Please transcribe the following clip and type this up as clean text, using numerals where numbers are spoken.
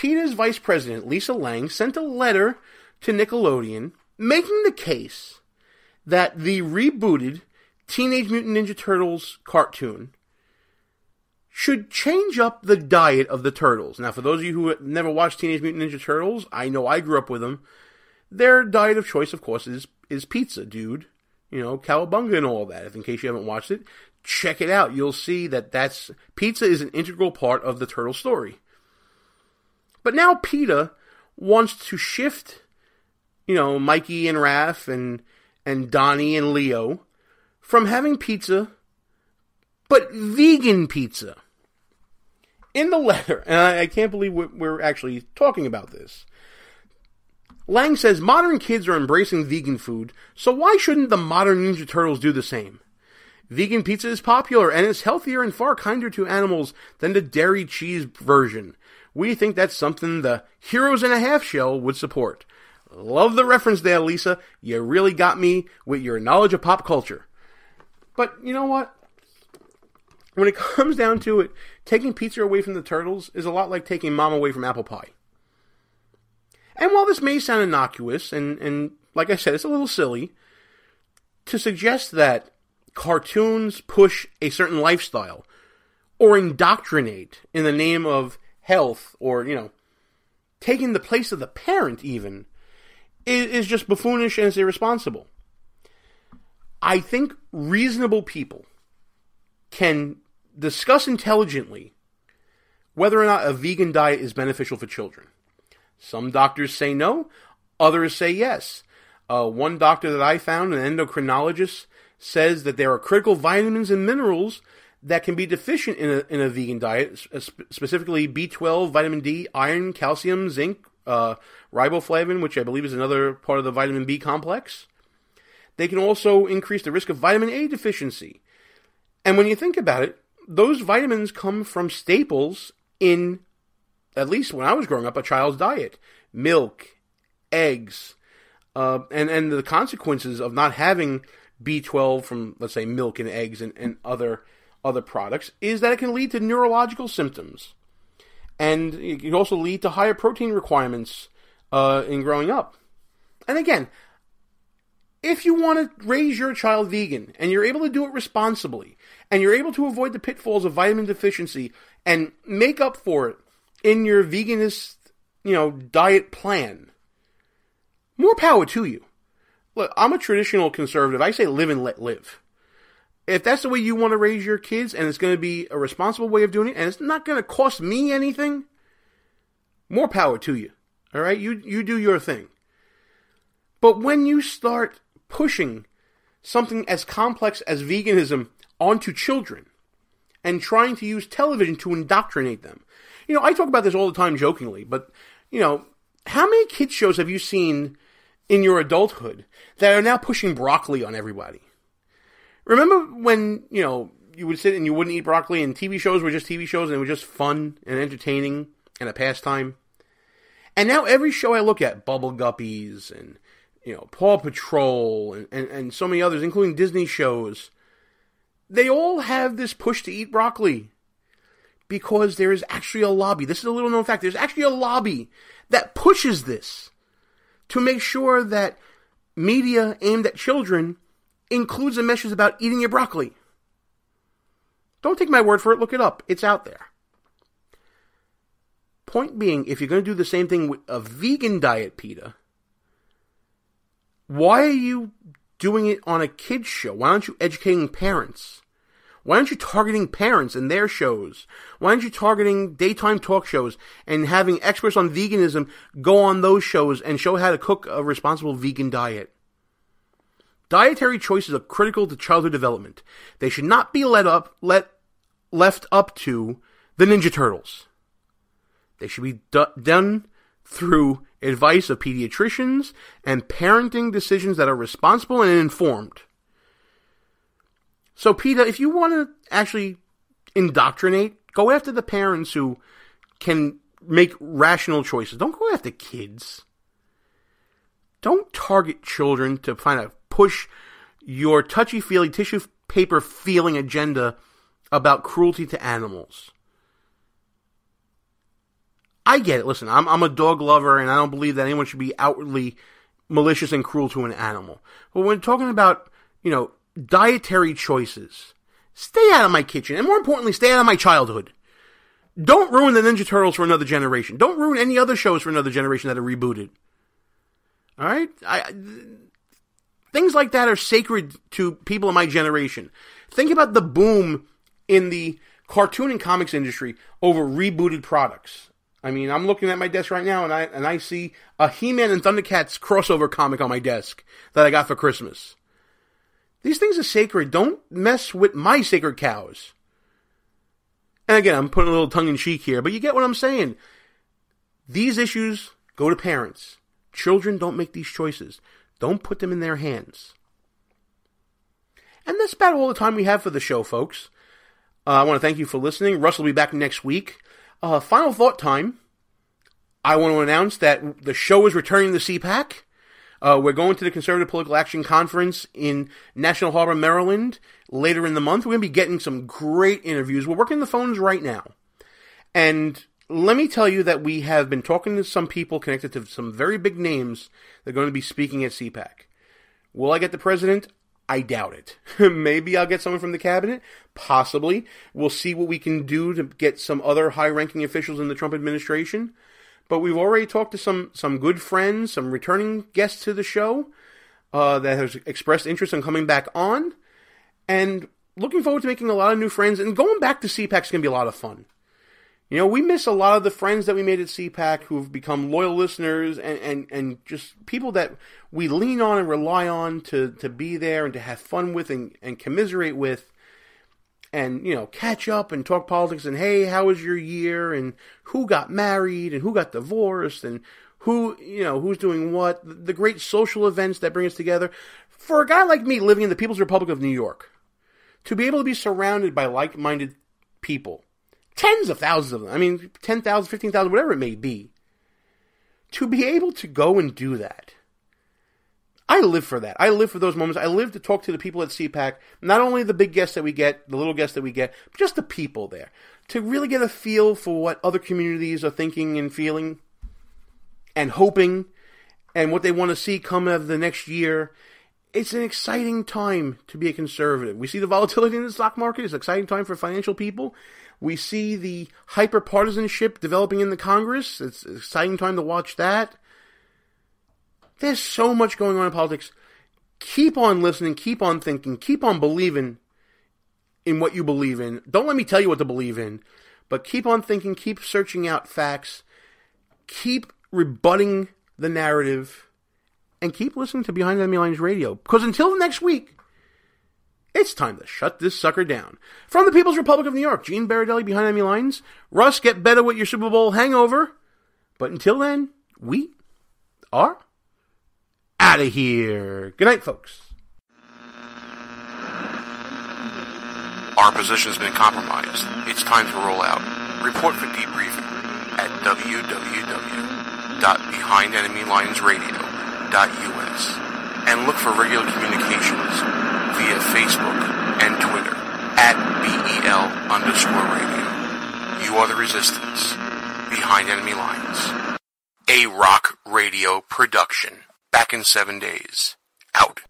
PETA's vice president, Lisa Lang, sent a letter to Nickelodeon making the case that the rebooted Teenage Mutant Ninja Turtles cartoon should change up the diet of the turtles. Now, for those of you who have never watched Teenage Mutant Ninja Turtles, I know I grew up with them. Their diet of choice, of course, is pizza, dude. You know, cowabunga and all that. If in case you haven't watched it, check it out. You'll see that pizza is an integral part of the turtle story. But now PETA wants to shift, you know, Mikey and Raph and Donnie and Leo from having pizza, but vegan pizza. In the letter, and I can't believe we're actually talking about this, Lang says, modern kids are embracing vegan food, so why shouldn't the modern Ninja Turtles do the same? Vegan pizza is popular, and it's healthier and far kinder to animals than the dairy cheese version. We think that's something the Heroes and a Half show would support. Love the reference there, Lisa. You really got me with your knowledge of pop culture. But you know what? When it comes down to it, taking pizza away from the turtles is a lot like taking mom away from apple pie. And while this may sound innocuous, and like I said, it's a little silly, to suggest that cartoons push a certain lifestyle, or indoctrinate in the name of health, or, you know, taking the place of the parent even, is just buffoonish and it's irresponsible. I think reasonable people can discuss intelligently whether or not a vegan diet is beneficial for children. Some doctors say no, others say yes. One doctor that I found, an endocrinologist, says that there are critical vitamins and minerals that can be deficient in a vegan diet, specifically B12, vitamin D, iron, calcium, zinc, riboflavin, which I believe is another part of the vitamin B complex. They can also increase the risk of vitamin A deficiency. And when you think about it, those vitamins come from staples in, at least when I was growing up, a child's diet. Milk, eggs, and the consequences of not having B12 from, let's say, milk and eggs and other products is that it can lead to neurological symptoms. And it can also lead to higher protein requirements in growing up. And again, if you want to raise your child vegan, and you're able to do it responsibly, and you're able to avoid the pitfalls of vitamin deficiency, and make up for it in your veganist, you know, diet plan, more power to you. Look, I'm a traditional conservative. I say live and let live. If that's the way you want to raise your kids, and it's going to be a responsible way of doing it, and it's not going to cost me anything, more power to you. All right? You do your thing. But when you start pushing something as complex as veganism onto children and trying to use television to indoctrinate them. You know, I talk about this all the time jokingly, but, you know, how many kids shows have you seen in your adulthood that are now pushing broccoli on everybody? Remember when, you know, you would sit and you wouldn't eat broccoli and TV shows were just TV shows and it was just fun and entertaining and a pastime? And now every show I look at, Bubble Guppies and, you know, Paw Patrol and so many others, including Disney shows, they all have this push to eat broccoli. Because there is actually a lobby. This is a little known fact. There's actually a lobby that pushes this to make sure that media aimed at children includes a message about eating your broccoli. Don't take my word for it. Look it up. It's out there. Point being, if you're going to do the same thing with a vegan diet, PETA, why are you doing it on a kid's show? Why aren't you educating parents? Why aren't you targeting parents and their shows? Why aren't you targeting daytime talk shows and having experts on veganism go on those shows and show how to cook a responsible vegan diet? Dietary choices are critical to childhood development. They should not be left up to the Ninja Turtles. They should be done through advice of pediatricians and parenting decisions that are responsible and informed. So, PETA, if you want to actually indoctrinate, go after the parents who can make rational choices. Don't go after kids. Don't target children to kind of push your touchy-feely, tissue paper-feeling agenda about cruelty to animals. I get it. Listen, I'm a dog lover, and I don't believe that anyone should be outwardly malicious and cruel to an animal. But when talking about, dietary choices, stay out of my kitchen, and more importantly, stay out of my childhood. Don't ruin the Ninja Turtles for another generation. Don't ruin any other shows for another generation that are rebooted. All right? Things like that are sacred to people in my generation. Think about the boom in the cartoon and comics industry over rebooted products. I mean, I'm looking at my desk right now, and I see a He-Man and Thundercats crossover comic on my desk that I got for Christmas. These things are sacred. Don't mess with my sacred cows. And again, I'm putting a little tongue-in-cheek here, but you get what I'm saying. These issues go to parents. Children don't make these choices. Don't put them in their hands. And that's about all the time we have for the show, folks. I want to thank you for listening. Russ will be back next week. Final thought time. I want to announce that the show is returning to CPAC. We're going to the Conservative Political Action Conference in National Harbor, Maryland, later in the month. We're going to be getting some great interviews. We're working the phones right now. And let me tell you that we have been talking to some people connected to some very big names that are going to be speaking at CPAC. Will I get the president? I doubt it. Maybe I'll get someone from the cabinet. Possibly. We'll see what we can do to get some other high-ranking officials in the Trump administration. But we've already talked to some good friends, some returning guests to the show that has expressed interest in coming back on. And looking forward to making a lot of new friends. And going back to CPAC is going to be a lot of fun. We miss a lot of the friends that we made at CPAC who've become loyal listeners and just people that we lean on and rely on to be there and to have fun with and commiserate with and, catch up and talk politics and, hey, how was your year and who got married and who got divorced and who's doing what, the great social events that bring us together. For a guy like me living in the People's Republic of New York, to be able to be surrounded by like-minded people, tens of thousands of them. I mean, 10,000, 15,000, whatever it may be. To be able to go and do that. I live for that. I live for those moments. I live to talk to the people at CPAC. Not only the big guests that we get, the little guests that we get, but just the people there. To really get a feel for what other communities are thinking and feeling and hoping and what they want to see come out of the next year. It's an exciting time to be a conservative. We see the volatility in the stock market. It's an exciting time for financial people. We see the hyper-partisanship developing in the Congress. It's an exciting time to watch that. There's so much going on in politics. Keep on listening, keep on thinking, keep on believing in what you believe in. Don't let me tell you what to believe in, but keep on thinking, keep searching out facts, keep rebutting the narrative, and keep listening to Behind Enemy Lines Radio. Because until next week, it's time to shut this sucker down. From the People's Republic of New York, Gene Baradelli, Behind Enemy Lines. Russ, get better with your Super Bowl hangover. But until then, we are out of here. Good night, folks. Our position has been compromised. It's time to roll out. Report for debriefing at www.behindenemylinesradio.us and look for regular communications via Facebook and Twitter at BEL_radio. You are the resistance. Behind Enemy Lines. A Rock Radio production. Back in 7 days. Out.